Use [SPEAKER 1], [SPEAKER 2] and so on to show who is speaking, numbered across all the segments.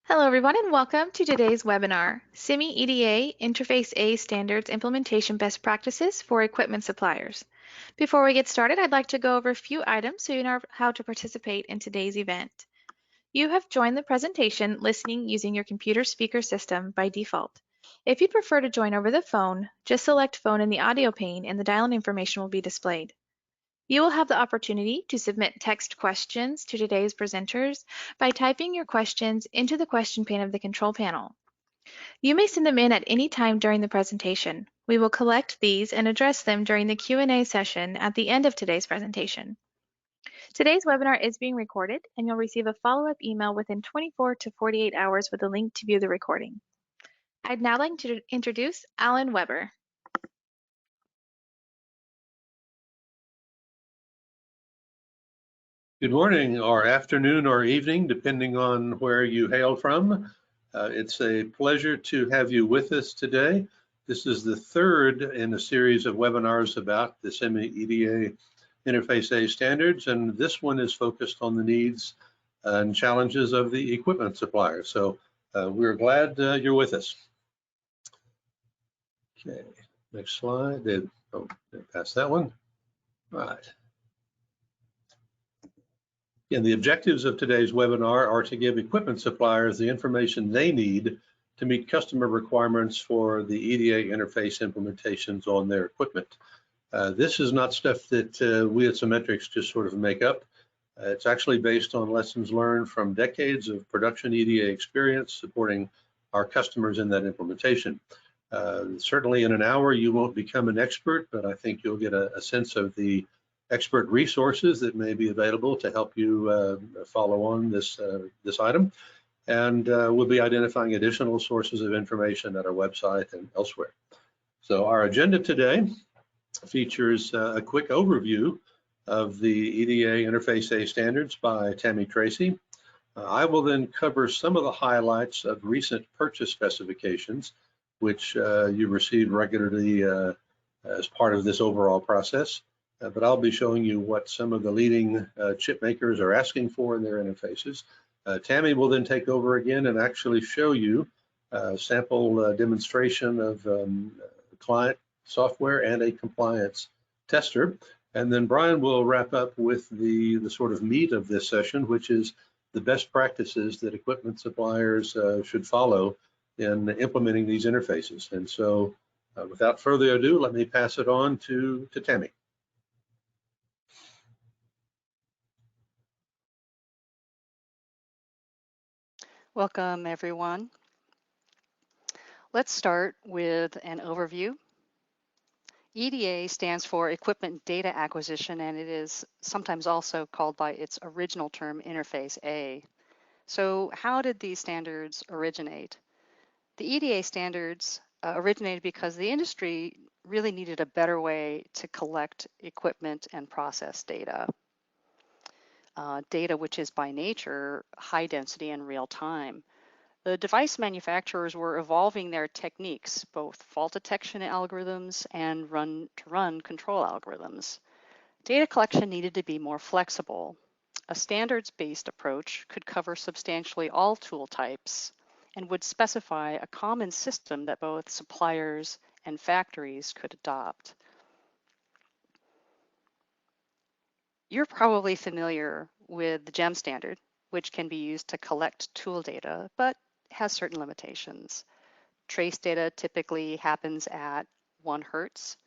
[SPEAKER 1] Hello everyone and welcome to today's webinar, SIMI EDA Interface A Standards Implementation Best Practices for Equipment Suppliers. Before we get started, I'd like to go over a few items so you know how to participate in today's event. You have joined the presentation listening using your computer speaker system by default. If you'd prefer to join over the phone, just select phone in the audio pane and the dial-in information will be displayed. You will have the opportunity to submit text questions to today's presenters by typing your questions into the question pane of the control panel. You may send them in at any time during the presentation. We will collect these and address them during the Q&A session at the end of today's presentation. Today's webinar is being recorded and you'll receive a follow-up email within 24 to 48 hours with a link to view the recording. I'd now like to introduce Alan Weber.
[SPEAKER 2] Good morning, or afternoon, or evening, depending on where you hail from. It's a pleasure to have you with us today. This is the third in a series of webinars about the SIMI EDA Interface A standards, and this one is focused on the needs and challenges of the equipment supplier. So we're glad you're with us. Okay, next slide. Pass that one. All right. And the objectives of today's webinar are to give equipment suppliers the information they need to meet customer requirements for the EDA interface implementations on their equipment. This is not stuff that we at Symmetrics just sort of make up. It's actually based on lessons learned from decades of production EDA experience supporting our customers in that implementation. Certainly in an hour you won't become an expert, but I think you'll get a sense of the expert resources that may be available to help you follow on this item. And we'll be identifying additional sources of information at our website and elsewhere. So our agenda today features a quick overview of the EDA Interface A standards by Tammy Tracy. I will then cover some of the highlights of recent purchase specifications, which you receive regularly as part of this overall process. But I'll be showing you what some of the leading chip makers are asking for in their interfaces. Tammy will then take over again and actually show you a sample demonstration of client software and a compliance tester. And then Brian will wrap up with the sort of meat of this session, which is the best practices that equipment suppliers should follow in implementing these interfaces. And so without further ado, let me pass it on to Tammy.
[SPEAKER 3] Welcome, everyone. Let's start with an overview. EDA stands for Equipment Data Acquisition, and it is sometimes also called by its original term, Interface A. So how did these standards originate? The EDA standards originated because the industry really needed a better way to collect equipment and process data. Data which is by nature high density and real time. The device manufacturers were evolving their techniques, both fault detection algorithms and run-to-run control algorithms. Data collection needed to be more flexible. A standards-based approach could cover substantially all tool types and would specify a common system that both suppliers and factories could adopt. You're probably familiar with the GEM standard, which can be used to collect tool data, but has certain limitations. Trace data typically happens at 1 Hertz.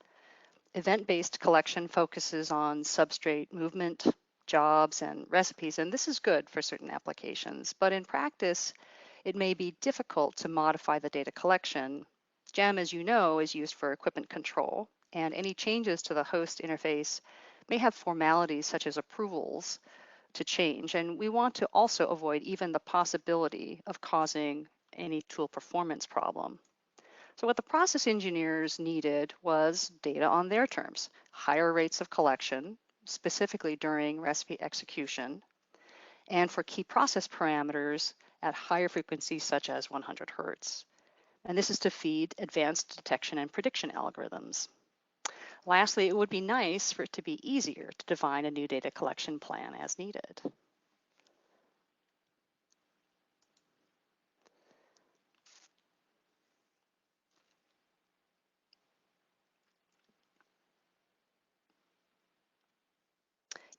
[SPEAKER 3] Event-based collection focuses on substrate movement, jobs, and recipes, and this is good for certain applications, but in practice, it may be difficult to modify the data collection. GEM, as you know, is used for equipment control, and any changes to the host interface may have formalities such as approvals to change, and we want to also avoid even the possibility of causing any tool performance problem. So what the process engineers needed was data on their terms, higher rates of collection, specifically during recipe execution, and for key process parameters at higher frequencies such as 100 Hertz. And this is to feed advanced detection and prediction algorithms. Lastly, it would be nice for it to be easier to define a new data collection plan as needed.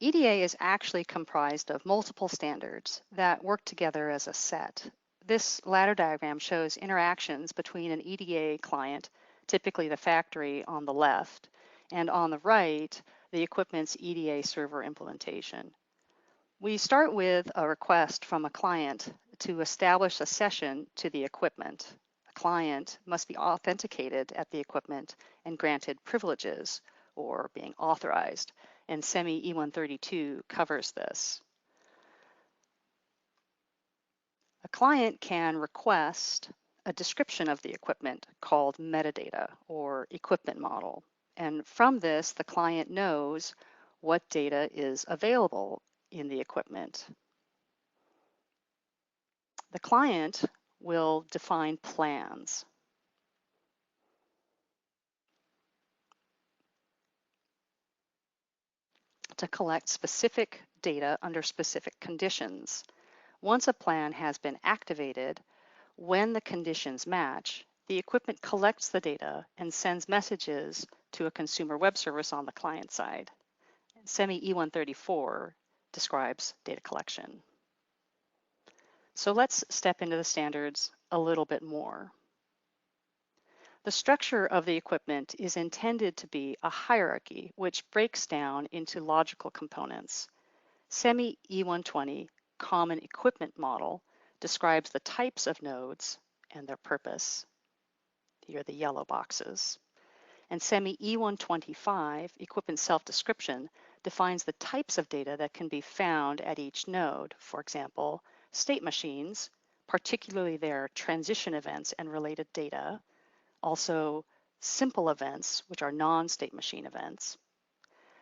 [SPEAKER 3] EDA is actually comprised of multiple standards that work together as a set. This ladder diagram shows interactions between an EDA client, typically the factory on the left, and on the right, the equipment's EDA server implementation. We start with a request from a client to establish a session to the equipment. A client must be authenticated at the equipment and granted privileges, or being authorized, and SEMI E132 covers this. A client can request a description of the equipment called metadata, or equipment model, and from this the client knows what data is available in the equipment. The client will define plans. To collect specific data under specific conditions. Once a plan has been activated, when the conditions match, the equipment collects the data and sends messages to a consumer web service on the client side. SEMI E134 describes data collection. So let's step into the standards a little bit more. The structure of the equipment is intended to be a hierarchy, which breaks down into logical components. SEMI E120 Common Equipment Model describes the types of nodes and their purpose. Here are the yellow boxes. And SEMI E125 Equipment Self-Description defines the types of data that can be found at each node. For example, state machines, particularly their transition events and related data. Also, simple events, which are non-state machine events.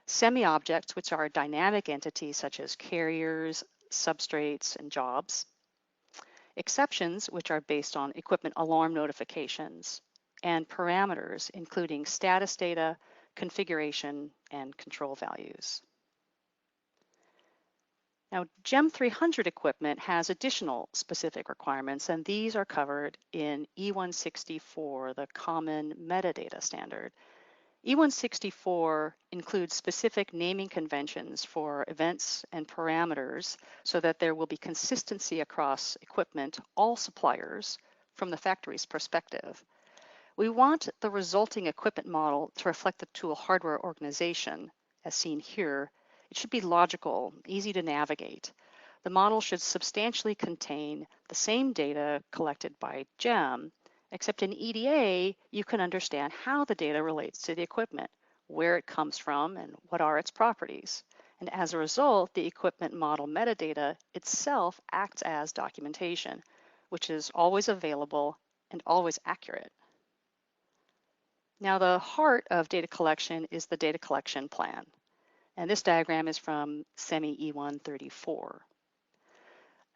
[SPEAKER 3] Semi-objects, which are dynamic entities such as carriers, substrates, and jobs. Exceptions, which are based on equipment alarm notifications. And parameters, including status data, configuration, and control values. Now, GEM 300 equipment has additional specific requirements, and these are covered in E164, the Common Metadata Standard. E164 includes specific naming conventions for events and parameters so that there will be consistency across equipment, all suppliers, from the factory's perspective. We want the resulting equipment model to reflect the tool hardware organization, as seen here. It should be logical, easy to navigate. The model should substantially contain the same data collected by GEM, except in EDA, you can understand how the data relates to the equipment, where it comes from, and what are its properties. And as a result, the equipment model metadata itself acts as documentation, which is always available and always accurate. Now, the heart of data collection is the data collection plan. And this diagram is from SEMI E134.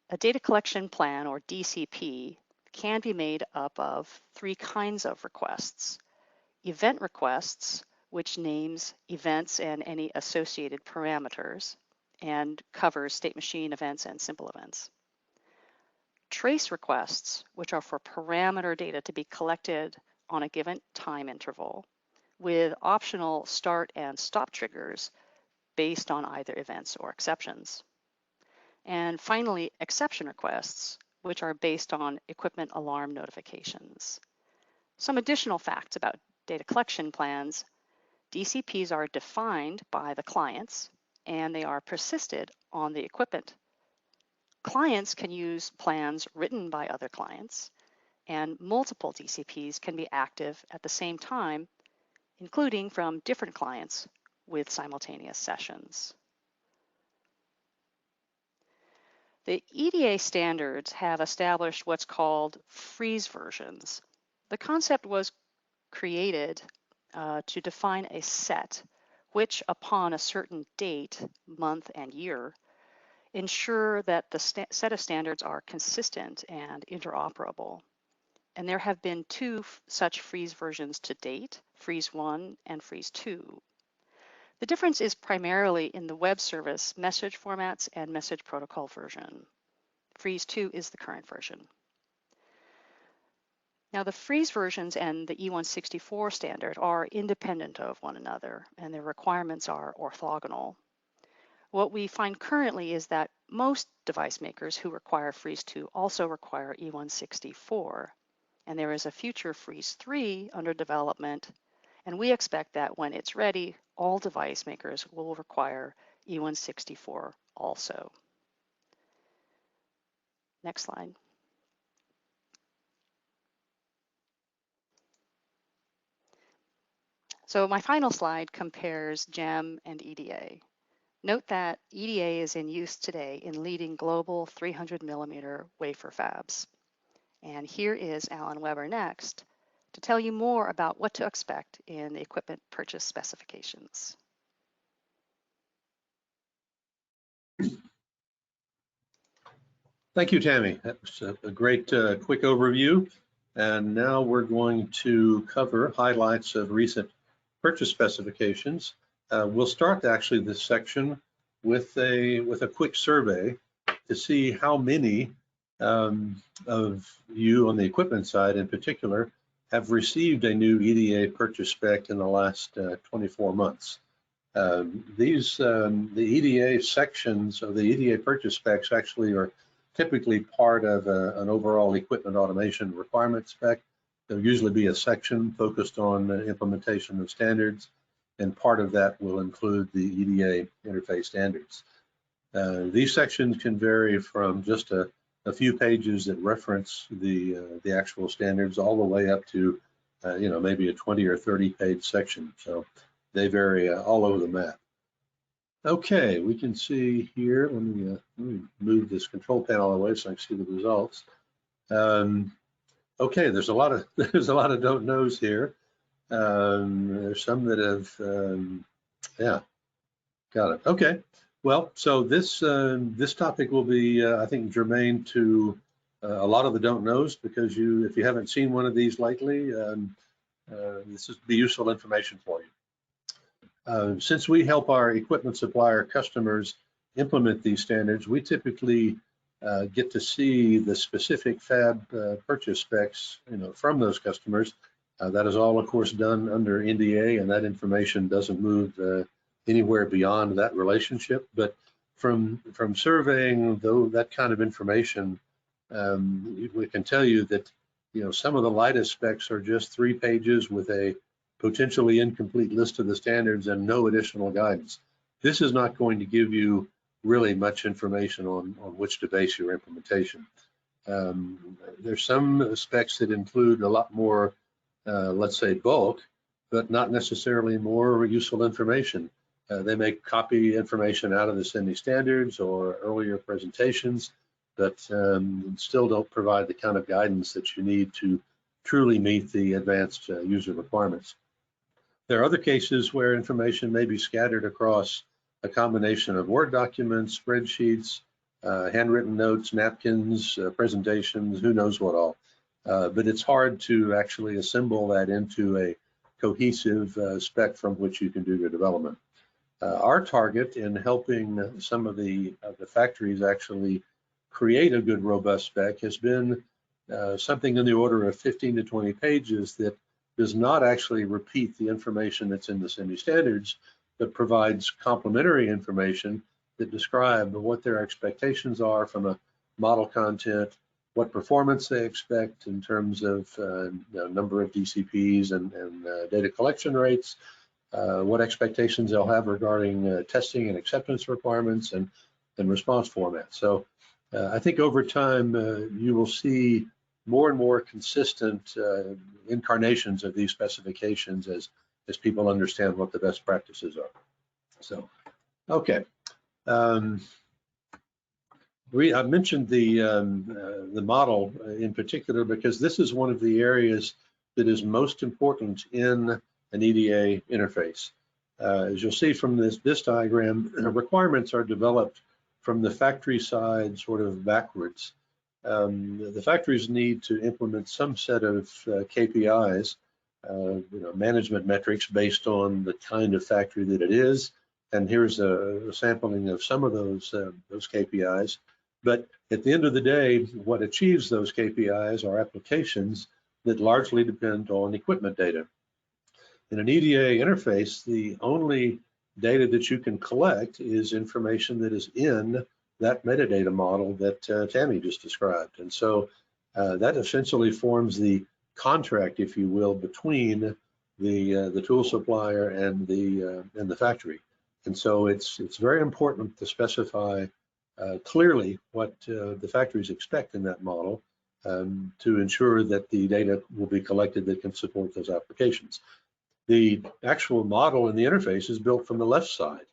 [SPEAKER 3] A data collection plan, or DCP, can be made up of three kinds of requests. Event requests, which names events and any associated parameters, and covers state machine events and simple events. Trace requests, which are for parameter data to be collected on a given time interval, with optional start and stop triggers based on either events or exceptions. And finally, exception requests, which are based on equipment alarm notifications. Some additional facts about data collection plans: DCPs are defined by the clients and they are persisted on the equipment. Clients can use plans written by other clients, and multiple DCPs can be active at the same time, including from different clients with simultaneous sessions. The EDA standards have established what's called freeze versions. The concept was created to define a set which, upon a certain date, month, and year, ensure that the set of standards are consistent and interoperable. And there have been two such freeze versions to date, Freeze 1 and Freeze 2. The difference is primarily in the web service message formats and message protocol version. Freeze 2 is the current version. Now, the freeze versions and the E164 standard are independent of one another, and their requirements are orthogonal. What we find currently is that most device makers who require Freeze 2 also require E164, and there is a future Freeze 3 under development, and we expect that when it's ready, all device makers will require E164 also. Next slide. So my final slide compares GEM and EDA. Note that EDA is in use today in leading global 300mm wafer fabs. And here is Alan Weber next to tell you more about what to expect in the equipment purchase specifications.
[SPEAKER 2] Thank you, Tammy. That was a great quick overview. And now we're going to cover highlights of recent purchase specifications. We'll start actually this section with a quick survey to see how many of you on the equipment side in particular have received a new EDA purchase spec in the last 24 months. The EDA sections of the EDA purchase specs actually are typically part of an overall equipment automation requirement spec. There'll usually be a section focused on implementation of standards, and part of that will include the EDA interface standards. These sections can vary from just a few pages that reference the actual standards all the way up to maybe a 20 or 30 page section. So they vary all over the map. Okay, we can see here, let me move this control panel away so I can see the results. Okay, there's a lot of don't knows here. There's some that have, yeah, got it. Okay, well, so this topic will be, I think, germane to a lot of the don't knows, because if you haven't seen one of these lately, this would be useful information for you. Since we help our equipment supplier customers implement these standards, we typically get to see the specific fab purchase specs, from those customers. That is all, of course, done under NDA, and that information doesn't move anywhere beyond that relationship. But from surveying that kind of information, we can tell you that some of the lightest specs are just 3 pages with a potentially incomplete list of the standards and no additional guidance. This is not going to give you really much information on which to base your implementation. There's some specs that include a lot more, let's say, bulk, but not necessarily more useful information. They may copy information out of the SEMI standards or earlier presentations, but still don't provide the kind of guidance that you need to truly meet the advanced user requirements. There are other cases where information may be scattered across a combination of Word documents, spreadsheets, handwritten notes, napkins, presentations, who knows what all. But it's hard to actually assemble that into a cohesive spec from which you can do your development. Our target in helping some of the factories actually create a good, robust spec has been something in the order of 15 to 20 pages that does not actually repeat the information that's in the SEMI standards, but provides complementary information that describe what their expectations are from a model content, what performance they expect in terms of number of DCPs and data collection rates, what expectations they'll have regarding testing and acceptance requirements and response formats. So I think over time you will see more and more consistent incarnations of these specifications as people understand what the best practices are. So, okay. I mentioned the model in particular because this is one of the areas that is most important in an EDA interface. As you'll see from this diagram, requirements are developed from the factory side sort of backwards. The factories need to implement some set of KPIs, management metrics based on the kind of factory that it is. And here's a sampling of some of those KPIs. But at the end of the day, what achieves those KPIs are applications that largely depend on equipment data. In an EDA interface, the only data that you can collect is information that is in that metadata model that Tammy just described. And so that essentially forms the contract, if you will, between the tool supplier and the factory. And so it's very important to specify clearly what the factories expect in that model to ensure that the data will be collected that can support those applications. The actual model and the interface is built from the left side.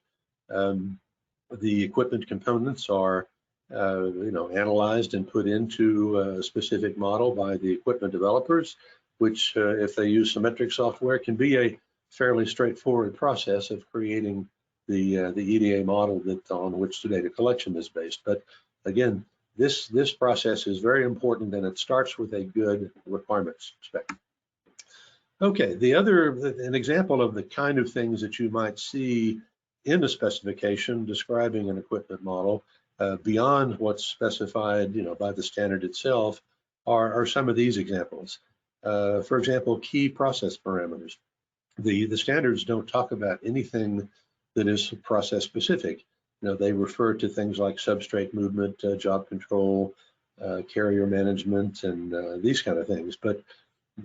[SPEAKER 2] The equipment components are analyzed and put into a specific model by the equipment developers, which if they use symmetric software can be a fairly straightforward process of creating the EDA model on which the data collection is based. But again, this process is very important, and it starts with a good requirements spec. Okay, an example of the kind of things that you might see in a specification describing an equipment model beyond what's specified, by the standard itself, are some of these examples. For example, key process parameters. The standards don't talk about anything that is process specific. They refer to things like substrate movement, job control, carrier management, and these kind of things. But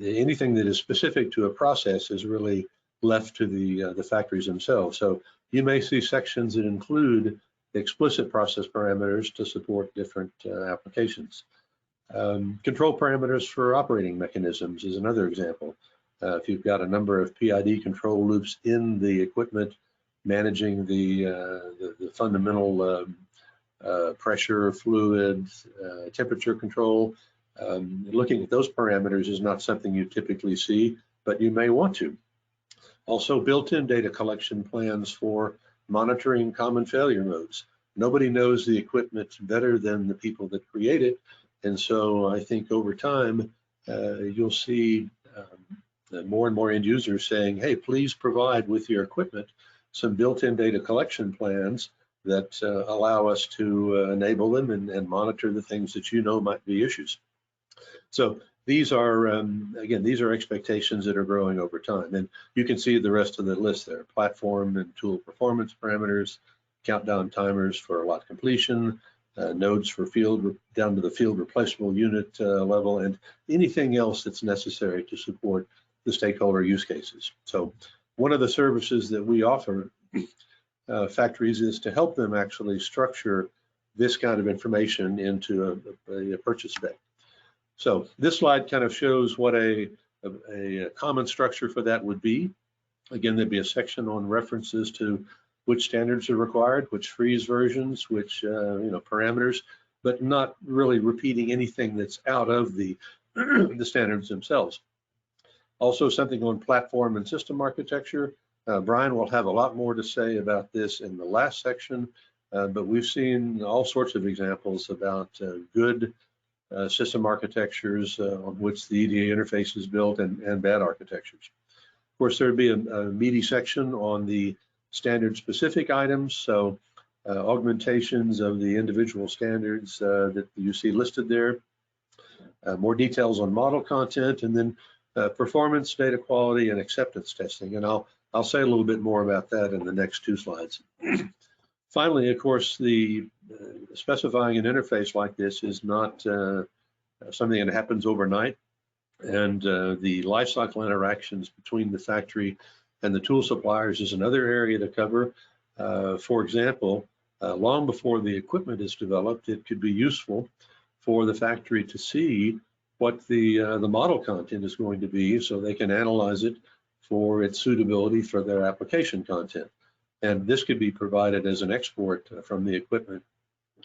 [SPEAKER 2] anything that is specific to a process is really left to the factories themselves. So you may see sections that include explicit process parameters to support different applications. Control parameters for operating mechanisms is another example. If you've got a number of PID control loops in the equipment managing the fundamental pressure, fluid, temperature control, looking at those parameters is not something you typically see, but you may want to. Also, built-in data collection plans for monitoring common failure modes. Nobody knows the equipment better than the people that create it, and so I think over time you'll see more and more end users saying, hey, please provide with your equipment some built-in data collection plans that allow us to enable them and monitor the things that might be issues. So these are, again, these are expectations that are growing over time. And you can see the rest of the list there: platform and tool performance parameters, countdown timers for lot completion, nodes for field down to the field replaceable unit level, and anything else that's necessary to support the stakeholder use cases. So one of the services that we offer factories is to help them actually structure this kind of information into a purchase spec. So this slide kind of shows what a common structure for that would be. Again, there'd be a section on references to which standards are required, which freeze versions, which parameters, but not really repeating anything that's out of the the standards themselves. Also, something on platform and system architecture. Brian will have a lot more to say about this in the last section, but we've seen all sorts of examples about good system architectures on which the EDA interface is built and bad architectures. Of course, there would be a meaty section on the standard specific items, so augmentations of the individual standards that you see listed there, more details on model content, and then performance, data quality, and acceptance testing. And I'll say a little bit more about that in the next two slides. Finally, of course, the specifying an interface like this is not something that happens overnight, and the lifecycle interactions between the factory and the tool suppliers is another area to cover. For example, long before the equipment is developed, it could be useful for the factory to see what the model content is going to be, so they can analyze it for its suitability for their application content. And this could be provided as an export from the equipment,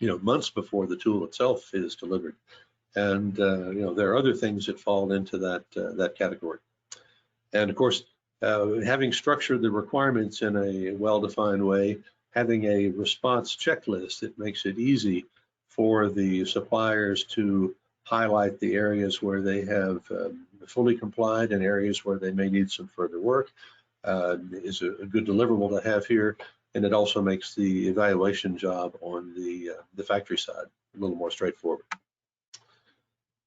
[SPEAKER 2] months before the tool itself is delivered. And there are other things that fall into that category. And of course, having structured the requirements in a well-defined way, having a response checklist that makes it easy for the suppliers to highlight the areas where they have fully complied and areas where they may need some further work is a good deliverable to have here. And it also makes the evaluation job on the factory side a little more straightforward.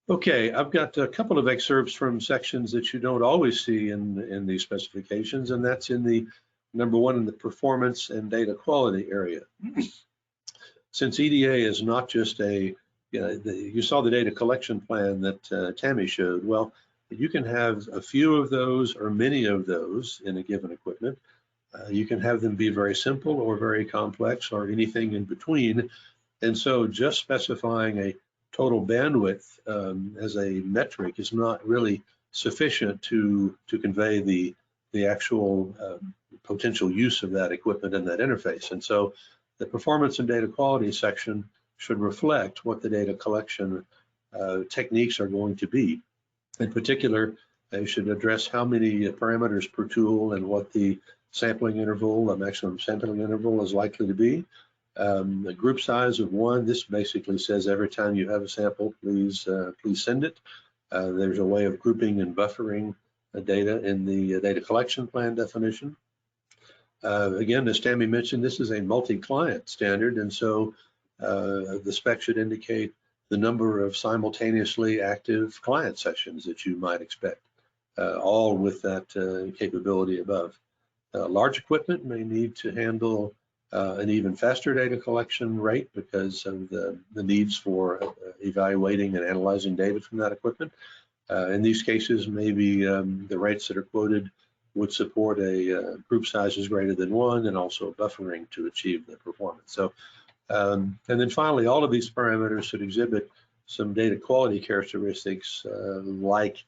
[SPEAKER 2] Okay, I've got a couple of excerpts from sections that you don't always see in these specifications, and that's in the Number one, in the performance and data quality area. Since EDA is not just you saw the data collection plan that Tammy showed. Well, you can have a few of those or many of those in a given equipment. You can have them be very simple or very complex or anything in between. And so just specifying a total bandwidth as a metric is not really sufficient to convey the actual potential use of that equipment and that interface. And so the performance and data quality section should reflect what the data collection techniques are going to be. In particular, they should address how many parameters per tool and what the sampling interval, the maximum sampling interval is likely to be. A group size of 1, this basically says every time you have a sample, please send it. There's a way of grouping and buffering data in the data collection plan definition. Again, as Tammy mentioned, this is a multi-client standard, and so the spec should indicate the number of simultaneously active client sessions that you might expect, all with that capability above. Large equipment may need to handle an even faster data collection rate because of the needs for evaluating and analyzing data from that equipment. In these cases, maybe the rates that are quoted would support a group sizes greater than 1 and also buffering to achieve the performance. So, and then finally, all of these parameters should exhibit some data quality characteristics like,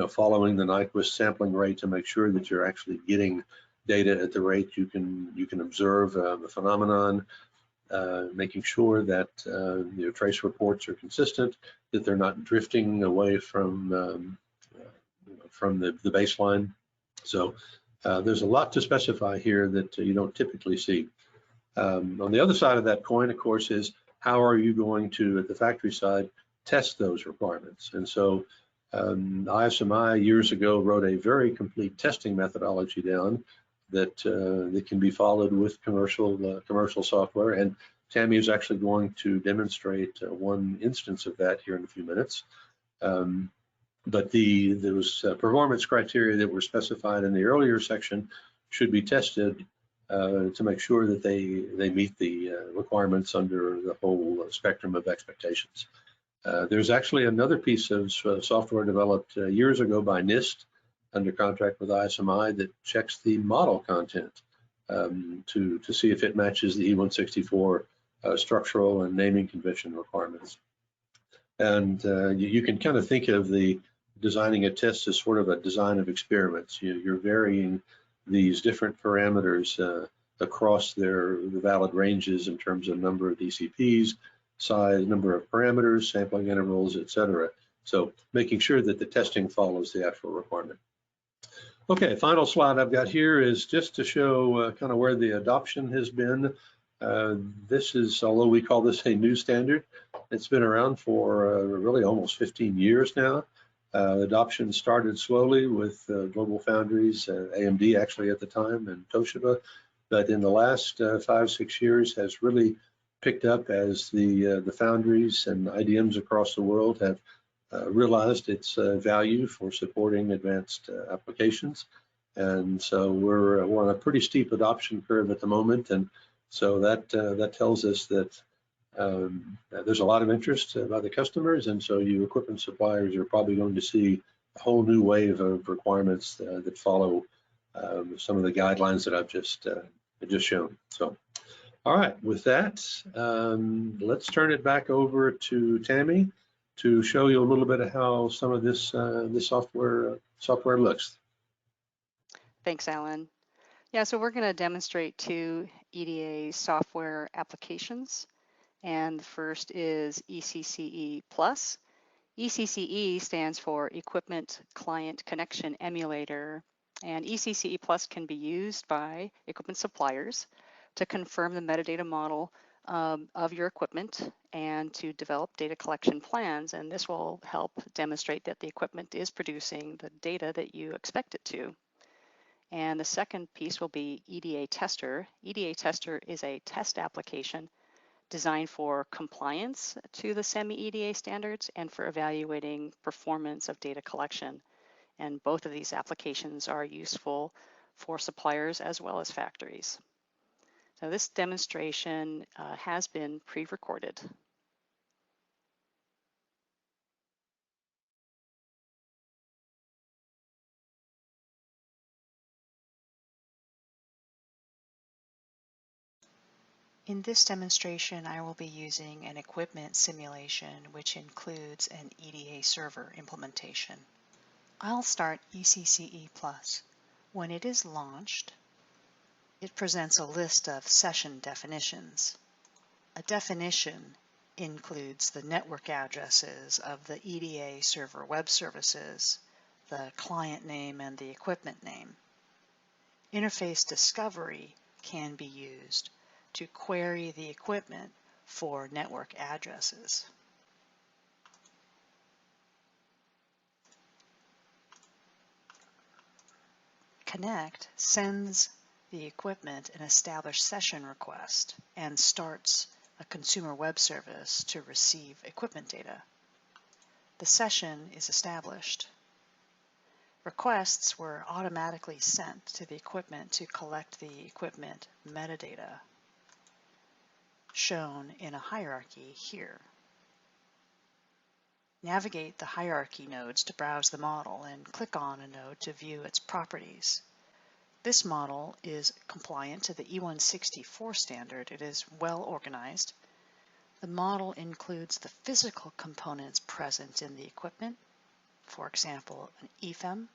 [SPEAKER 2] following the Nyquist sampling rate to make sure that you're actually getting data at the rate you can observe the phenomenon, making sure that your trace reports are consistent, that they're not drifting away from the baseline. So there's a lot to specify here that you don't typically see. On the other side of that coin, of course, is how are you going to, at the factory side, test those requirements? And so ISMI years ago wrote a very complete testing methodology down that can be followed with commercial software. And Tammy is actually going to demonstrate one instance of that here in a few minutes. But those performance criteria that were specified in the earlier section should be tested to make sure that they meet the requirements under the whole spectrum of expectations. There's actually another piece of software developed years ago by NIST under contract with ISMI that checks the model content to see if it matches the E164 structural and naming convention requirements. And you can kind of think of the designing a test as sort of a design of experiments. You're varying these different parameters across the valid ranges in terms of number of DCPs, size, number of parameters, sampling intervals, etc. So making sure that the testing follows the actual requirement. Okay, final slide I've got here is just to show kind of where the adoption has been. This is, although we call this a new standard, it's been around for really almost 15 years now. Adoption started slowly with Global Foundries, AMD actually at the time, and Toshiba, but in the last 5-6 years has really picked up as the foundries and IDMs across the world have realized its value for supporting advanced applications. And so we're on a pretty steep adoption curve at the moment, and so that tells us that there's a lot of interest by the customers, and so you equipment suppliers are probably going to see a whole new wave of requirements that follow some of the guidelines that I've just shown. So, all right, with that, let's turn it back over to Tammy to show you a little bit of how some of this software looks.
[SPEAKER 3] Thanks, Alan. Yeah, so we're going to demonstrate 2 EDA software applications. And the first is ECCE Plus. ECCE stands for Equipment Client Connection Emulator, and ECCE Plus can be used by equipment suppliers to confirm the metadata model of your equipment and to develop data collection plans, and this will help demonstrate that the equipment is producing the data that you expect it to. And the second piece will be EDA Tester. EDA Tester is a test application designed for compliance to the semi-EDA standards and for evaluating performance of data collection. And both of these applications are useful for suppliers as well as factories. Now, this demonstration has been pre-recorded.
[SPEAKER 4] In this demonstration, I will be using an equipment simulation which includes an EDA server implementation. I'll start ECCE+. When it is launched, it presents a list of session definitions. A definition includes the network addresses of the EDA server web services, the client name, and the equipment name. Interface discovery can be used to query the equipment for network addresses. Connect sends the equipment an established session request and starts a consumer web service to receive equipment data. The session is established. Requests were automatically sent to the equipment to collect the equipment metadata, shown in a hierarchy here. Navigate the hierarchy nodes to browse the model and click on a node to view its properties. This model is compliant to the E164 standard. It is well organized. The model includes the physical components present in the equipment, for example, an EFEM.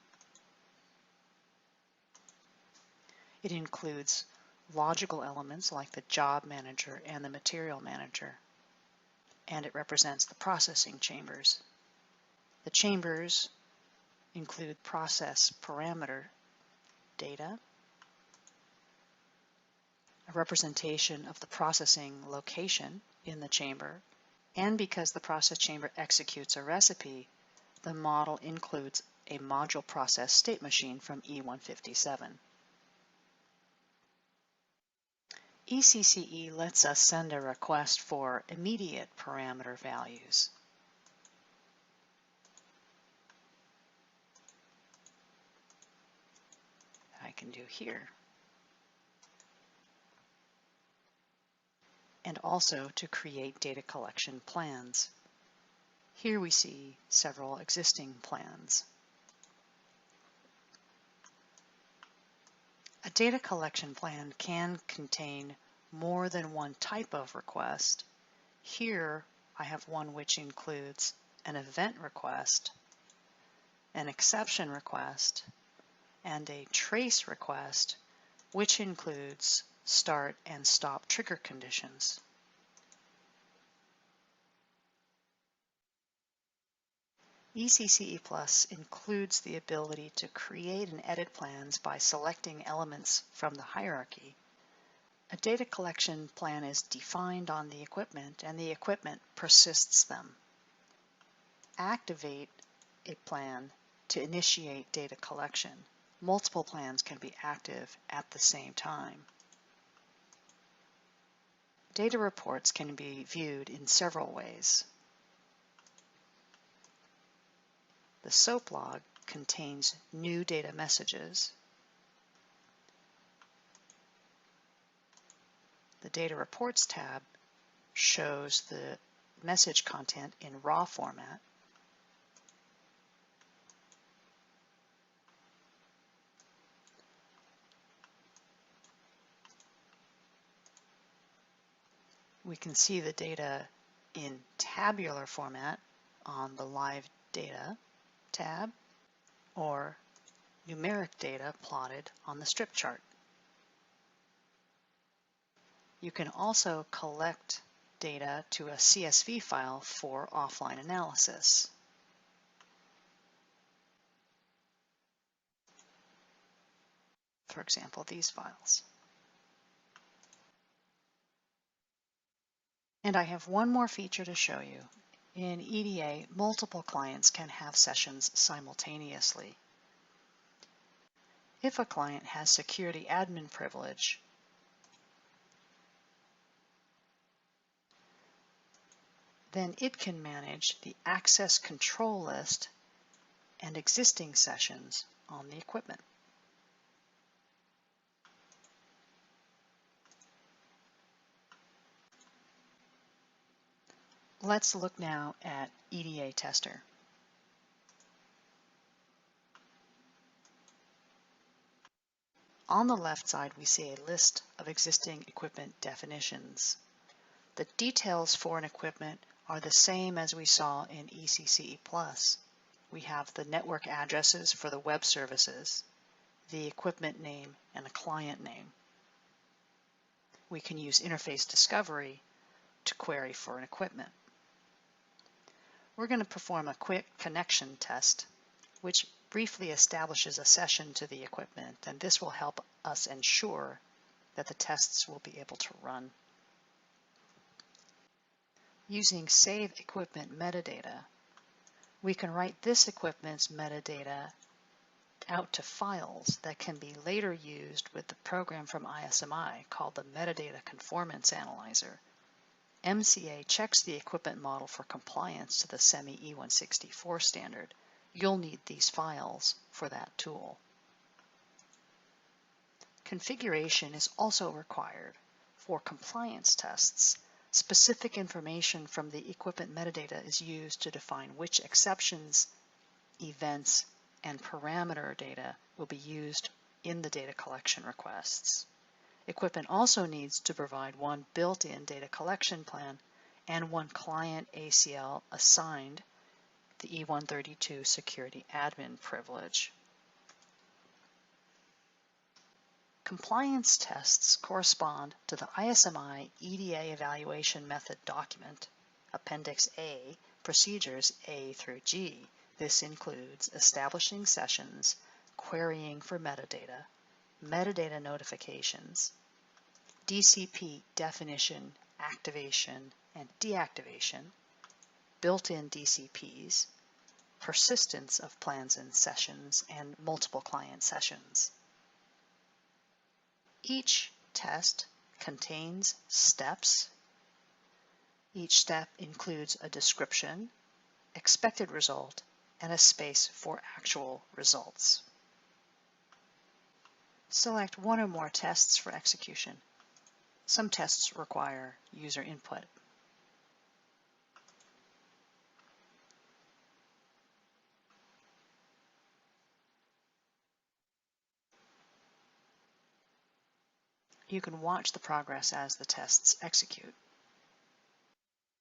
[SPEAKER 4] It includes logical elements like the job manager and the material manager, and it represents the processing chambers. The chambers include process parameter data, a representation of the processing location in the chamber, and because the process chamber executes a recipe, the model includes a module process state machine from E157. ECCE lets us send a request for immediate parameter values. I can do here. And also to create data collection plans. Here we see several existing plans. A data collection plan can contain more than one type of request. Here I have one which includes an event request, an exception request, and a trace request, which includes start and stop trigger conditions. ECCE Plus includes the ability to create and edit plans by selecting elements from the hierarchy. A data collection plan is defined on the equipment, and the equipment persists them. Activate a plan to initiate data collection. Multiple plans can be active at the same time. Data reports can be viewed in several ways. The SOAP log contains new data messages. The Data Reports tab shows the message content in raw format. We can see the data in tabular format on the Live Data tab, or numeric data plotted on the strip chart. You can also collect data to a CSV file for offline analysis. For example, these files. And I have one more feature to show you. In EDA, multiple clients can have sessions simultaneously. If a client has security admin privilege, then it can manage the access control list and existing sessions on the equipment. Let's look now at EDA Tester. On the left side, we see a list of existing equipment definitions. The details for an equipment are the same as we saw in ECCE+. We have the network addresses for the web services, the equipment name, and the client name. We can use interface discovery to query for an equipment. We're going to perform a quick connection test, which briefly establishes a session to the equipment, and this will help us ensure that the tests will be able to run. Using Save Equipment Metadata, we can write this equipment's metadata out to files that can be later used with the program from ISMI called the Metadata Conformance Analyzer. MCA checks the equipment model for compliance to the SEMI E164 standard. You'll need these files for that tool. Configuration is also required for compliance tests. Specific information from the equipment metadata is used to define which exceptions, events, and parameter data will be used in the data collection requests. Equipment also needs to provide one built-in data collection plan and one client ACL assigned the E132 security admin privilege. Compliance tests correspond to the ISMI EDA evaluation method document, Appendix A, Procedures A through G. This includes establishing sessions, querying for metadata, metadata notifications, DCP definition, activation, and deactivation, built-in DCPs, persistence of plans and sessions, and multiple client sessions. Each test contains steps. Each step includes a description, expected result, and a space for actual results. Select one or more tests for execution. Some tests require user input. You can watch the progress as the tests execute.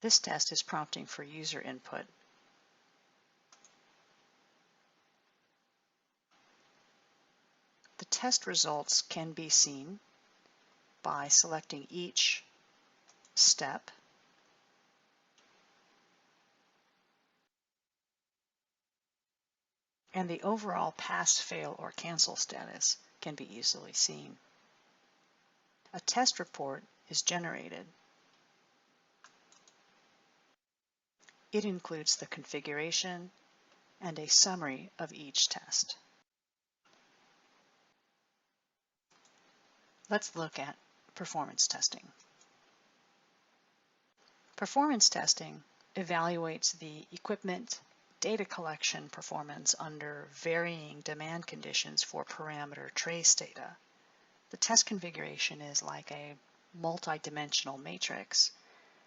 [SPEAKER 4] This test is prompting for user input. The test results can be seen by selecting each step and the overall pass, fail, or cancel status can be easily seen. A test report is generated. It includes the configuration and a summary of each test. Let's look at performance testing. Performance testing evaluates the equipment data collection performance under varying demand conditions for parameter trace data. The test configuration is like a multi-dimensional matrix.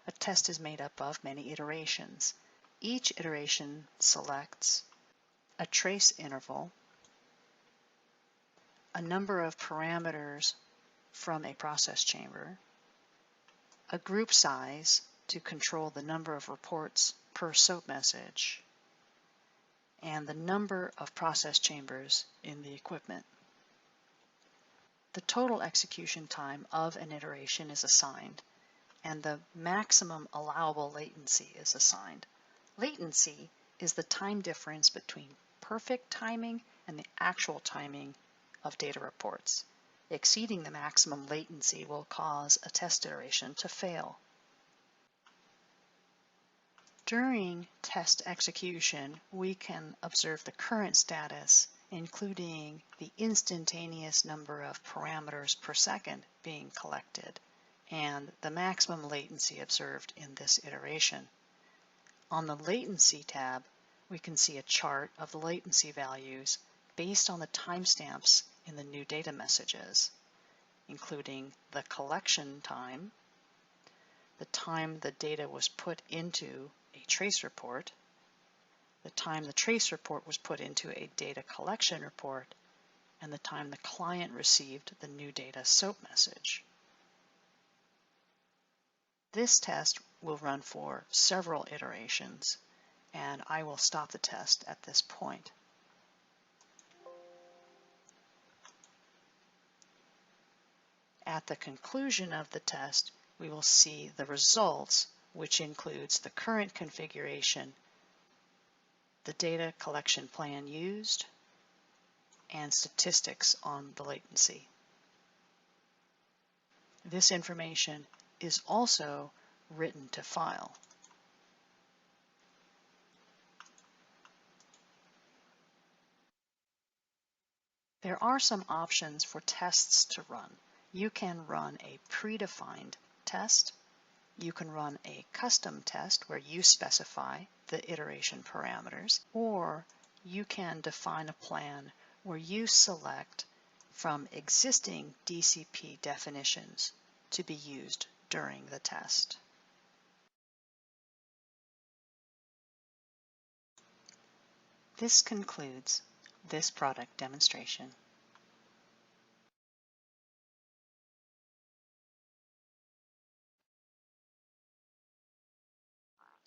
[SPEAKER 4] A test is made up of many iterations. Each iteration selects a trace interval, a number of parameters from a process chamber, a group size to control the number of reports per SOAP message, and the number of process chambers in the equipment. The total execution time of an iteration is assigned, and the maximum allowable latency is assigned. Latency is the time difference between perfect timing and the actual timing of data reports. Exceeding the maximum latency will cause a test iteration to fail. During test execution, we can observe the current status, including the instantaneous number of parameters per second being collected and the maximum latency observed in this iteration. On the Latency tab, we can see a chart of the latency values based on the timestamps in the new data messages, including the collection time, the time the data was put into a trace report, the time the trace report was put into a data collection report, and the time the client received the new data SOAP message. This test will run for several iterations, and I will stop the test at this point. At the conclusion of the test, we will see the results, which includes the current configuration, the data collection plan used, and statistics on the latency. This information is also written to file. There are some options for tests to run. You can run a predefined test. You can run a custom test where you specify the iteration parameters, or you can define a plan where you select from existing DCP definitions to be used during the test. This concludes this product demonstration.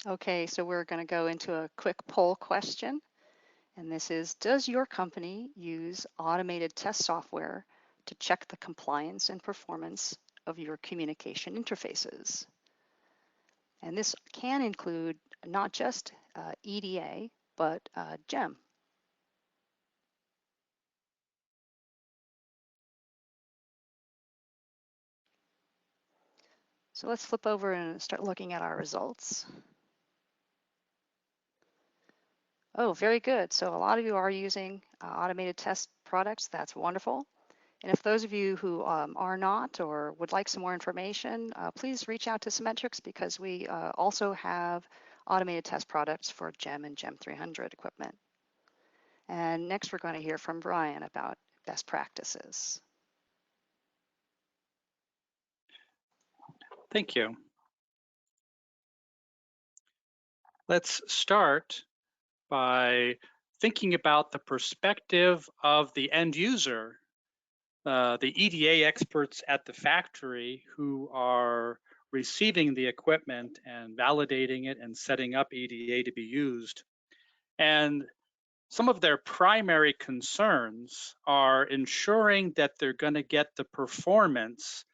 [SPEAKER 3] Okay, so we're going to go into a quick poll question. And this is, does your company use automated test software to check the compliance and performance of your communication interfaces? And this can include not just EDA, but GEM. So let's flip over and start looking at our results. Oh, very good. So a lot of you are using automated test products. That's wonderful. And if those of you who are not or would like some more information, please reach out to Symmetrics, because we also have automated test products for GEM and GEM 300 equipment. And next we're going to hear from Brian about best practices.
[SPEAKER 5] Thank you. Let's start by thinking about the perspective of the end user, the EDA experts at the factory who are receiving the equipment and validating it and setting up EDA to be used. And some of their primary concerns are ensuring that they're going to get the performance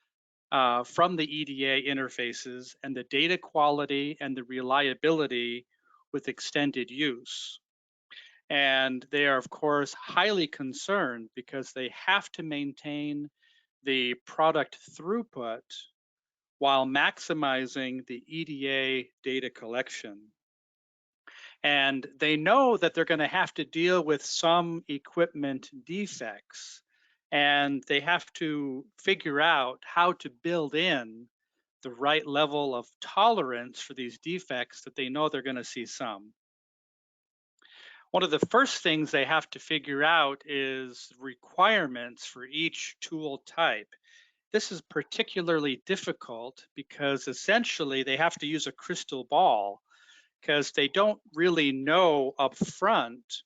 [SPEAKER 5] from the EDA interfaces and the data quality and the reliability with extended use. And they are, of course, highly concerned because they have to maintain the product throughput while maximizing the EDA data collection. And they know that they're going to have to deal with some equipment defects, and they have to figure out how to build in the right level of tolerance for these defects that they know they're going to see some. One of the first things they have to figure out is requirements for each tool type. This is particularly difficult because essentially they have to use a crystal ball, because they don't really know up front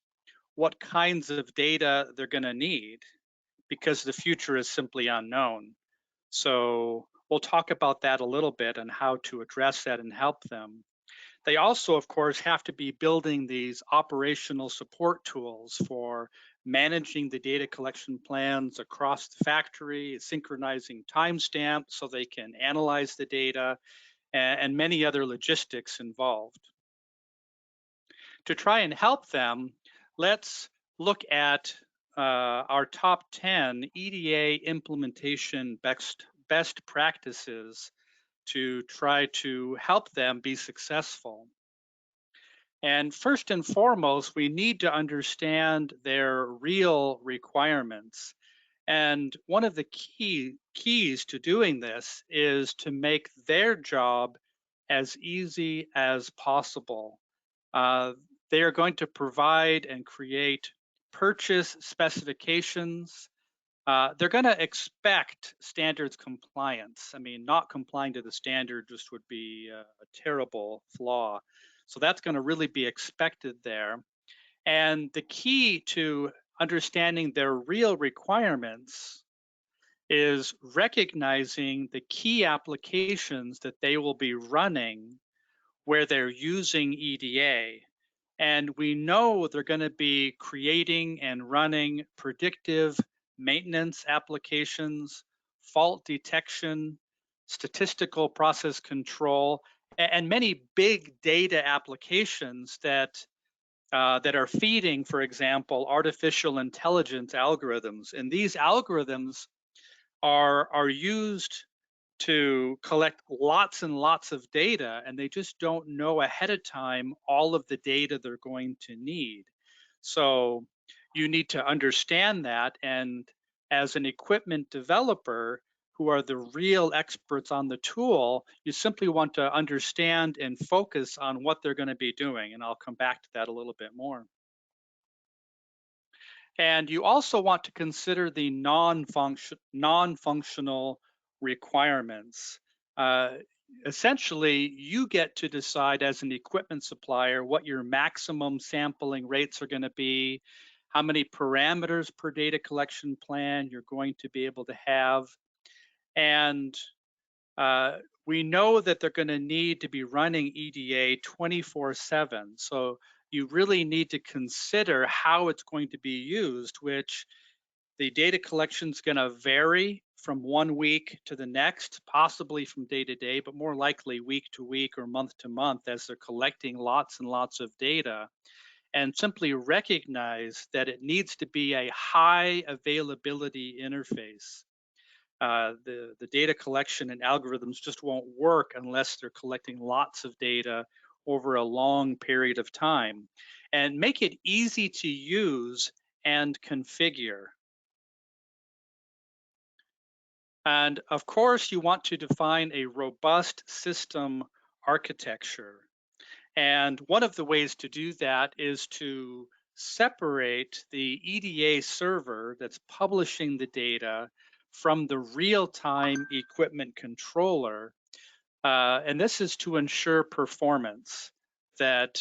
[SPEAKER 5] what kinds of data they're going to need, because the future is simply unknown. So we'll talk about that a little bit and how to address that and help them. They also, of course, have to be building these operational support tools for managing the data collection plans across the factory, synchronizing timestamps so they can analyze the data, and many other logistics involved. To try and help them, let's look at our top 10 EDA implementation best practices to try to help them be successful. And first and foremost, we need to understand their real requirements. And one of the keys to doing this is to make their job as easy as possible. They are going to provide and create purchase specifications they're going to expect standards compliance. I mean, not complying to the standard just would be a terrible flaw. So that's going to really be expected there. And the key to understanding their real requirements is recognizing the key applications that they will be running where they're using EDA. And we know they're going to be creating and running predictive maintenance applications, fault detection, statistical process control, and many big data applications that are feeding, for example, artificial intelligence algorithms. And these algorithms are used to collect lots and lots of data, and they just don't know ahead of time all of the data they're going to need. So you need to understand that, and as an equipment developer who are the real experts on the tool, you simply want to understand and focus on what they're going to be doing, and I'll come back to that a little bit more. And you also want to consider the non-functional requirements. Essentially, you get to decide as an equipment supplier what your maximum sampling rates are going to be, how many parameters per data collection plan you're going to be able to have. And we know that they're going to need to be running EDA 24/7. So you really need to consider how it's going to be used, which the data collection is going to vary from 1 week to the next, possibly from day to day, but more likely week to week or month to month as they're collecting lots and lots of data. And simply recognize that it needs to be a high availability interface. The data collection and algorithms just won't work unless they're collecting lots of data over a long period of time. And make it easy to use and configure. And of course, you want to define a robust system architecture. And one of the ways to do that is to separate the EDA server that's publishing the data from the real-time equipment controller. And this is to ensure performance that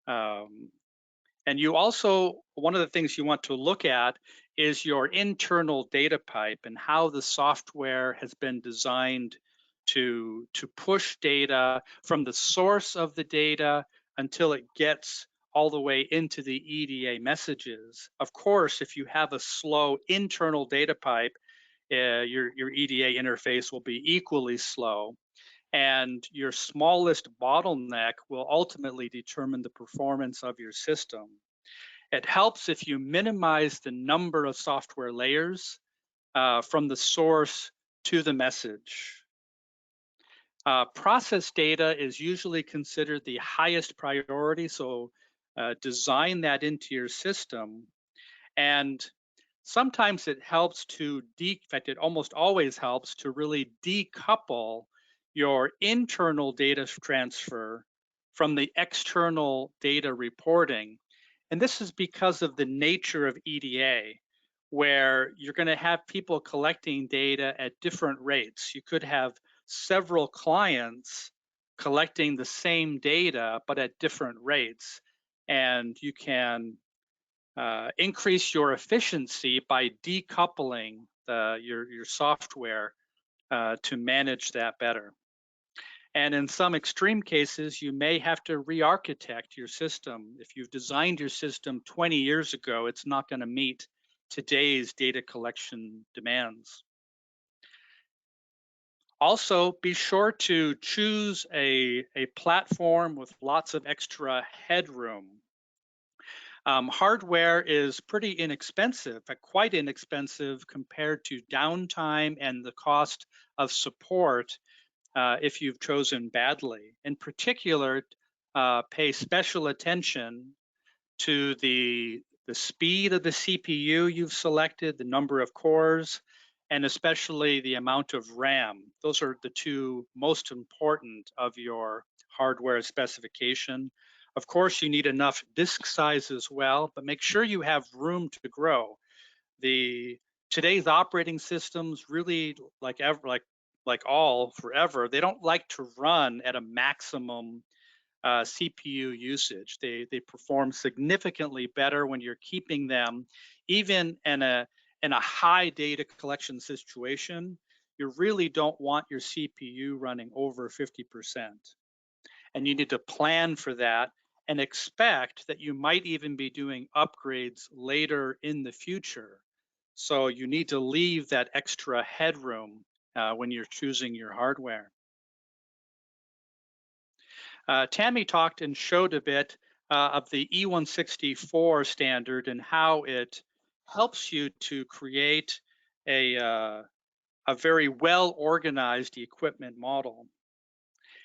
[SPEAKER 5] and you also, one of the things you want to look at is your internal data pipe and how the software has been designed to push data from the source of the data until it gets all the way into the EDA messages. Of course, if you have a slow internal data pipe, your EDA interface will be equally slow. And your smallest bottleneck will ultimately determine the performance of your system. It helps if you minimize the number of software layers from the source to the message. Process data is usually considered the highest priority, so design that into your system. And sometimes it helps to, in fact, it almost always helps to really decouple your internal data transfer from the external data reporting. And this is because of the nature of EDA, where you're going to have people collecting data at different rates. You could have several clients collecting the same data, but at different rates. And you can increase your efficiency by decoupling your software to manage that better. And in some extreme cases, you may have to re-architect your system. If you've designed your system 20 years ago, it's not going to meet today's data collection demands. Also, be sure to choose a platform with lots of extra headroom. Hardware is pretty inexpensive, quite inexpensive compared to downtime and the cost of support if you've chosen badly. In particular, pay special attention to the speed of the CPU you've selected, the number of cores, and especially the amount of RAM. Those are the two most important of your hardware specification. Of course, you need enough disk size as well, but make sure you have room to grow. The Today's operating systems really, like all forever, they don't like to run at a maximum CPU usage. They perform significantly better when you're keeping them, even in a high data collection situation. You really don't want your CPU running over 50%. And you need to plan for that and expect that you might even be doing upgrades later in the future. So you need to leave that extra headroom when you're choosing your hardware. Tammy talked and showed a bit of the E164 standard and how it helps you to create a very well organized equipment model.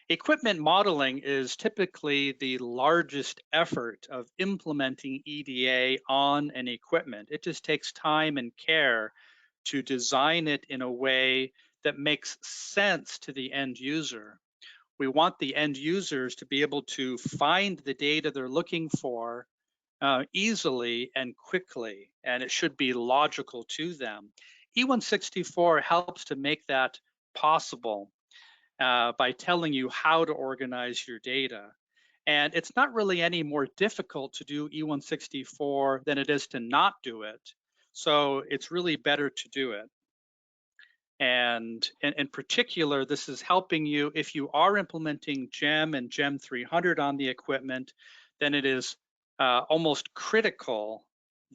[SPEAKER 5] Equipment modeling is typically the largest effort of implementing EDA on an equipment. It just takes time and care to design it in a way that makes sense to the end user. We want the end users to be able to find the data they're looking for easily and quickly, and it should be logical to them. E164 helps to make that possible by telling you how to organize your data. And it's not really any more difficult to do E164 than it is to not do it. So it's really better to do it. And in particular, this is helping you if you are implementing GEM and GEM 300 on the equipment, then it is almost critical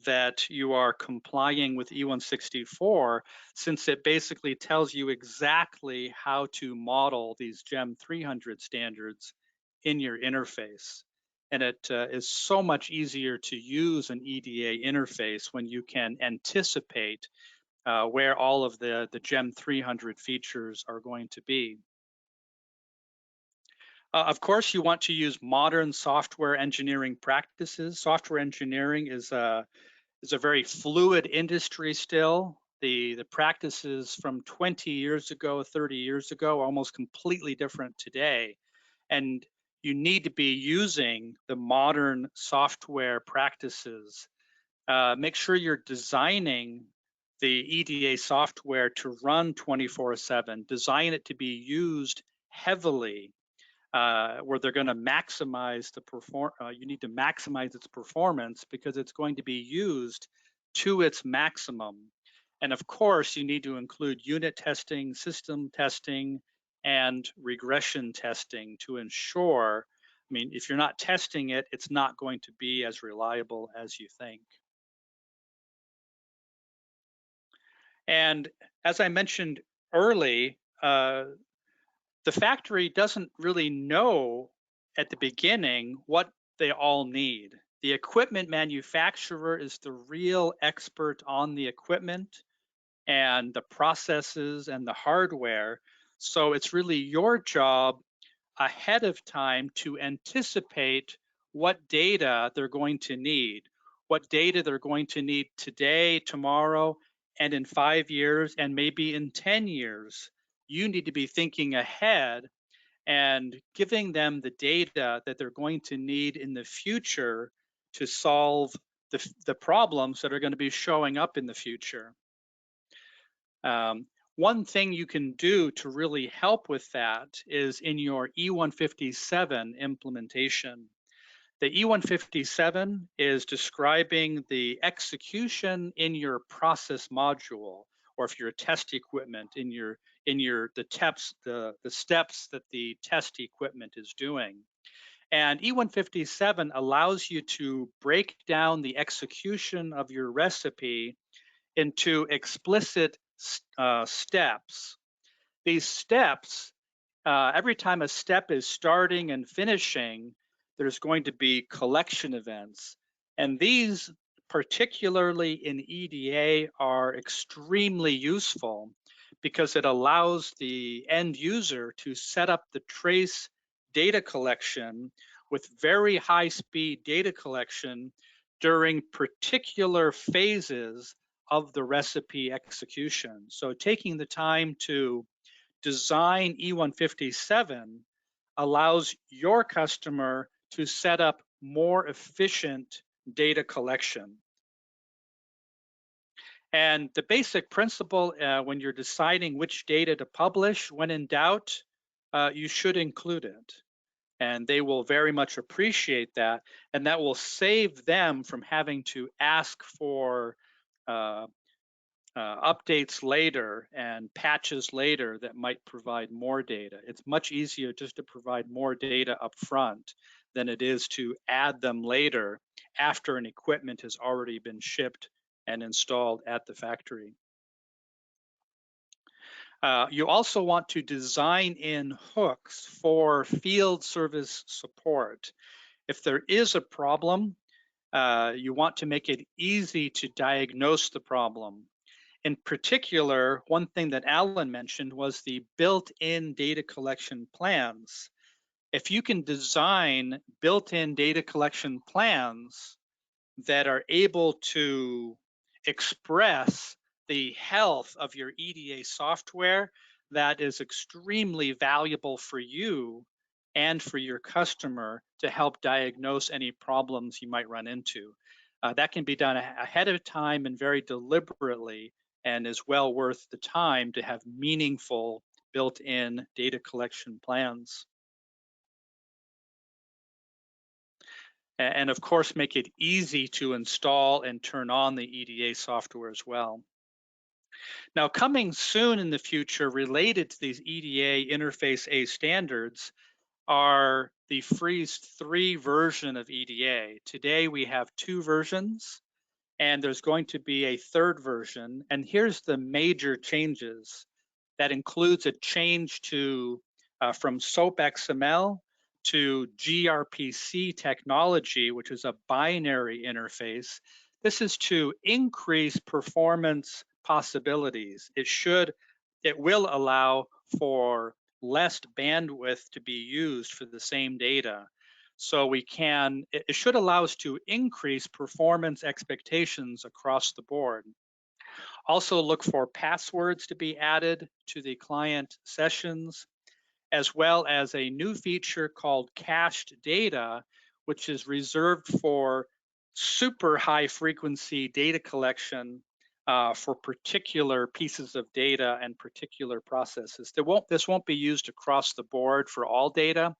[SPEAKER 5] that you are complying with E164, since it basically tells you exactly how to model these GEM 300 standards in your interface. And it is so much easier to use an EDA interface when you can anticipate where all of the GEM 300 features are going to be. Of course, you want to use modern software engineering practices. Software engineering is a very fluid industry still. The practices from 20 years ago, 30 years ago, are almost completely different today. And you need to be using the modern software practices. Make sure you're designing the EDA software to run 24/7. Design it to be used heavily, where they're going to maximize the you need to maximize its performance because it's going to be used to its maximum. And of course, you need to include unit testing, system testing, and regression testing to ensure. I mean, if you're not testing it, it's not going to be as reliable as you think. And as I mentioned early, the factory doesn't really know at the beginning what they all need. The equipment manufacturer is the real expert on the equipment and the processes and the hardware. So it's really your job ahead of time to anticipate what data they're going to need, what data they're going to need today, tomorrow, and in 5 years, and maybe in 10 years. You need to be thinking ahead and giving them the data that they're going to need in the future to solve the problems that are going to be showing up in the future. One thing you can do to really help with that is in your E157 implementation. The E157 is describing the execution in your process module, or if you're a test equipment in the steps that the test equipment is doing. And E157 allows you to break down the execution of your recipe into explicit steps. These steps, every time a step is starting and finishing, there's going to be collection events. And these, particularly in EDA, are extremely useful because it allows the end user to set up the trace data collection with very high speed data collection during particular phases of the recipe execution. So taking the time to design E157 allows your customer to set up more efficient data collection. And the basic principle when you're deciding which data to publish, when in doubt, you should include it. And they will very much appreciate that. And that will save them from having to ask for updates later and patches later that might provide more data. It's much easier just to provide more data up front than it is to add them later after an equipment has already been shipped and installed at the factory. You also want to design in hooks for field service support. If there is a problem, you want to make it easy to diagnose the problem. In particular, one thing that Alan mentioned was the built-in data collection plans. If you can design built-in data collection plans that are able to express the health of your EDA software, that is extremely valuable for you and for your customer to help diagnose any problems you might run into. That can be done ahead of time and very deliberately, and is well worth the time to have meaningful built-in data collection plans. And of course, make it easy to install and turn on the EDA software as well. Now, coming soon in the future related to these EDA Interface A standards are the Freeze 3 version of EDA. Today we have 2 versions, and there's going to be a 3rd version. And here's the major changes. That includes a change to from SOAP XML to gRPC technology, which is a binary interface. This is to increase performance possibilities. It will allow for less bandwidth to be used for the same data. So it should allow us to increase performance expectations across the board. Also look for passwords to be added to the client sessions, as well as a new feature called cached data, which is reserved for super high frequency data collection for particular pieces of data and particular processes. This won't be used across the board for all data,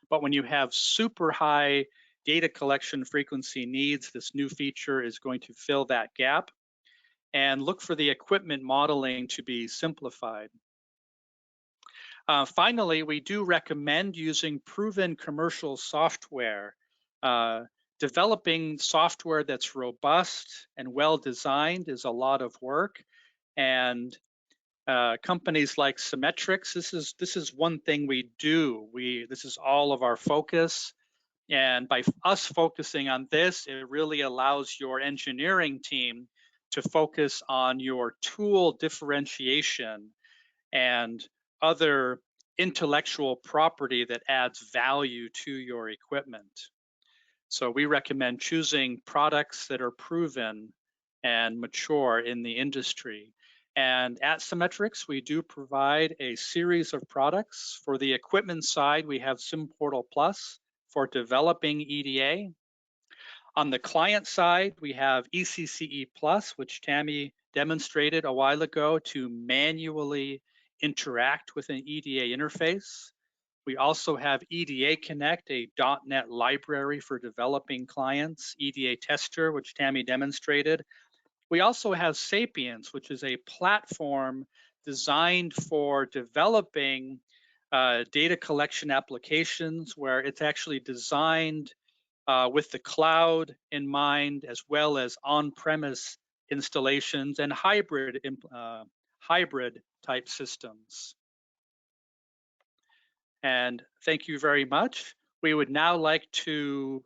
[SPEAKER 5] but when you have super high data collection frequency needs, this new feature is going to fill that gap. And look for the equipment modeling to be simplified. Finally, we do recommend using proven commercial software. Developing software that's robust and well designed is a lot of work, and companies like Symmetrics, this is one thing we do. This is all of our focus, and by us focusing on this, it really allows your engineering team to focus on your tool differentiation and other intellectual property that adds value to your equipment. So we recommend choosing products that are proven and mature in the industry. And at Symmetrics, we do provide a series of products. For the equipment side, we have SimPortal Plus for developing EDA. On the client side, we have ECCE Plus, which Tammy demonstrated a while ago to manually interact with an EDA interface. We also have EDA Connect, a .NET library for developing clients, EDA Tester, which Tammy demonstrated. We also have Sapience, which is a platform designed for developing data collection applications, where it's actually designed with the cloud in mind, as well as on-premise installations and hybrid type systems. And thank you very much. We would now like to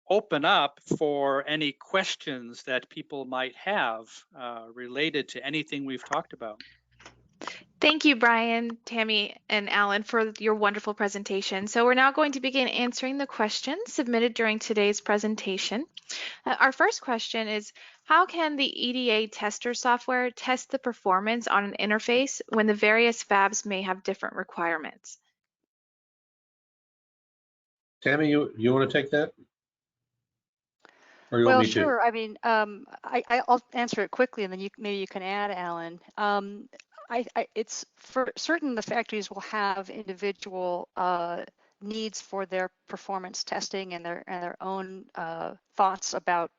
[SPEAKER 5] open up for any questions that people might have related to anything we've talked about.
[SPEAKER 1] Thank you, Brian, Tammy, and Alan, for your wonderful presentation. So we're now going to begin answering the questions submitted during today's presentation. Our first question is, how can the EDA tester software test the performance on an interface when the various fabs may have different requirements?
[SPEAKER 2] Tammy, you want to take that? Or you
[SPEAKER 3] Well,
[SPEAKER 2] want me to?
[SPEAKER 3] sure. I mean, I'll answer it quickly, and then maybe you can add, Alan. It's for certain the factories will have individual needs for their performance testing and their own thoughts about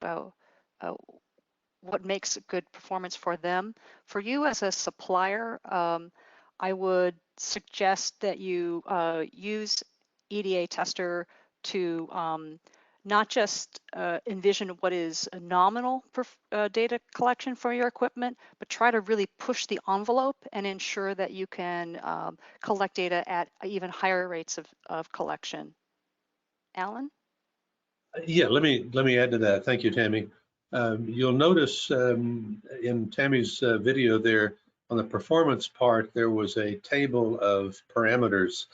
[SPEAKER 3] what makes good performance for them. For you as a supplier, I would suggest that you use EDA Tester to not just envision what is a nominal data collection for your equipment, but try to really push the envelope and ensure that you can collect data at even higher rates of collection. Alan?
[SPEAKER 2] Yeah, let me add to that. Thank you, Tammy. You'll notice in Tammy's video there on the performance part, there was a table of parameters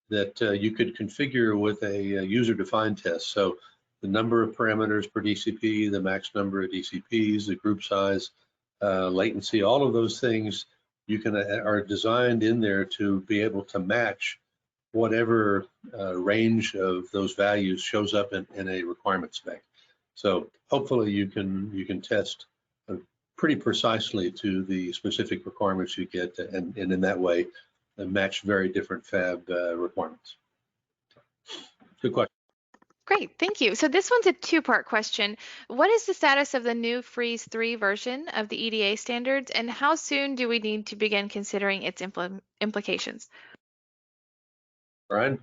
[SPEAKER 2] that you could configure with a user-defined test. So the number of parameters per DCP, the max number of DCPs, the group size, latency, all of those things you can are designed in there to be able to match whatever range of those values shows up in a requirement spec. So hopefully you can test pretty precisely to the specific requirements you get, and in that way match very different fab requirements. Good question.
[SPEAKER 1] Great, thank you. So this one's a two-part question. What is the status of the new Freeze 3 version of the EDA standards, and how soon do we need to begin considering its implications?
[SPEAKER 2] Brian?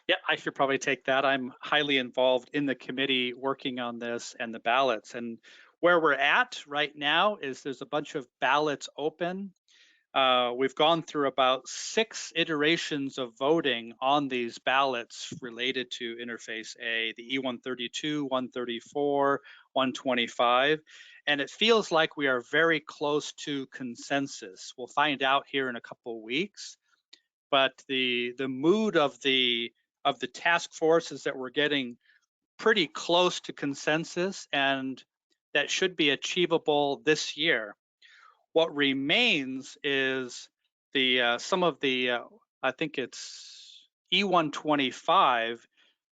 [SPEAKER 5] Yeah, I should probably take that. I'm highly involved in the committee working on this and the ballots. And where we're at right now is there's a bunch of ballots open. We've gone through about 6 iterations of voting on these ballots related to Interface A, the E132, 134, 125, and it feels like we are very close to consensus. We'll find out here in a couple of weeks, but the mood of the task force is that we're getting pretty close to consensus, and that should be achievable this year. What remains is the some of the I think it's E125.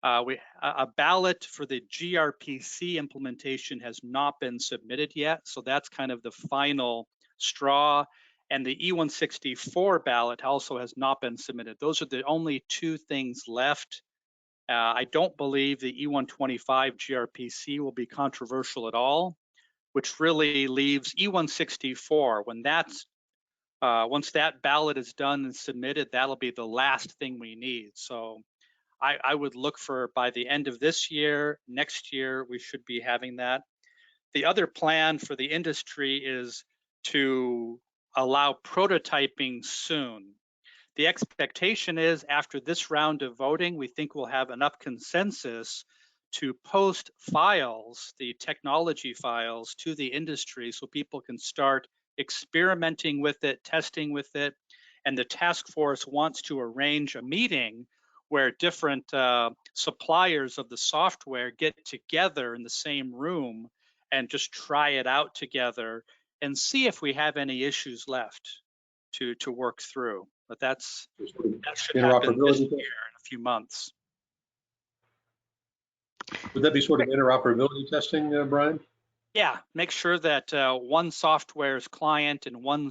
[SPEAKER 5] A ballot for the gRPC implementation has not been submitted yet, so that's kind of the final straw. And the E164 ballot also has not been submitted. Those are the only 2 things left. I don't believe the E125 gRPC will be controversial at all, which really leaves E164. When that's once that ballot is done and submitted, that'll be the last thing we need. So I would look for by the end of this year, next year, we should be having that. The other plan for the industry is to allow prototyping soon. The expectation is after this round of voting, we think we'll have enough consensus to post files, the technology files, to the industry so people can start experimenting with it, testing with it. And the task force wants to arrange a meeting where different suppliers of the software get together in the same room and just try it out together and see if we have any issues left to work through. But that should happen this year in a few months.
[SPEAKER 2] Would that be sort of interoperability testing, Brian?
[SPEAKER 5] Yeah, make sure that one software's client and one,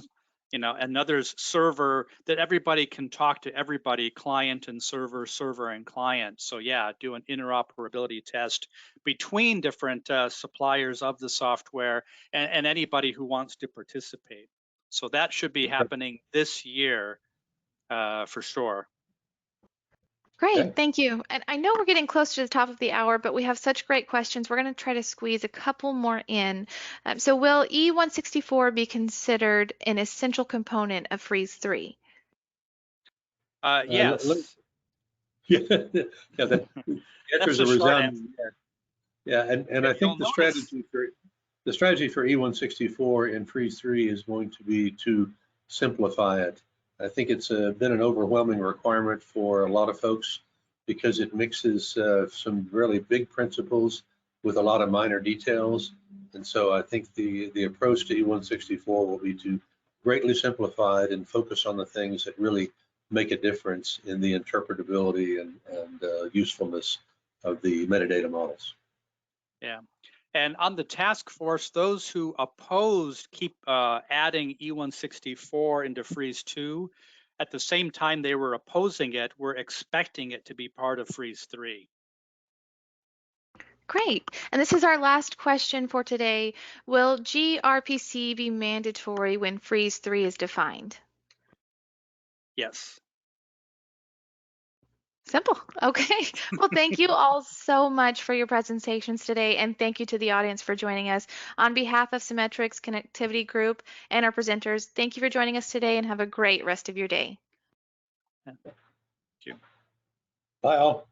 [SPEAKER 5] another's server, that everybody can talk to everybody, client and server, server and client. So yeah, do an interoperability test between different suppliers of the software and anybody who wants to participate. So that should be happening this year for sure.
[SPEAKER 1] Great,
[SPEAKER 2] Okay.
[SPEAKER 1] thank you. And I know we're getting close to the top of the hour, but we have such great questions. We're going to try to squeeze a couple more in. So will E164 be considered an essential component of Freeze 3?
[SPEAKER 5] Yes.
[SPEAKER 2] Yeah, the answer is a resounding yes. Yeah, and I think the strategy for E164 and Freeze 3 is going to be to simplify it. I think it's been an overwhelming requirement for a lot of folks because it mixes some really big principles with a lot of minor details. And so I think the approach to E164 will be to greatly simplify it and focus on the things that really make a difference in the interpretability and usefulness of the metadata models.
[SPEAKER 5] Yeah. And on the task force, those who opposed keep adding E164 into Freeze 2, at the same time they were opposing it, were expecting it to be part of Freeze 3.
[SPEAKER 1] Great. And this is our last question for today. Will gRPC be mandatory when Freeze 3 is defined?
[SPEAKER 5] Yes.
[SPEAKER 1] Simple. Okay. Well, thank you all so much for your presentations today, and thank you to the audience for joining us. On behalf of Symmetrics Connectivity Group and our presenters, thank you for joining us today and have a great rest of your day.
[SPEAKER 5] Thank you.
[SPEAKER 2] Bye all.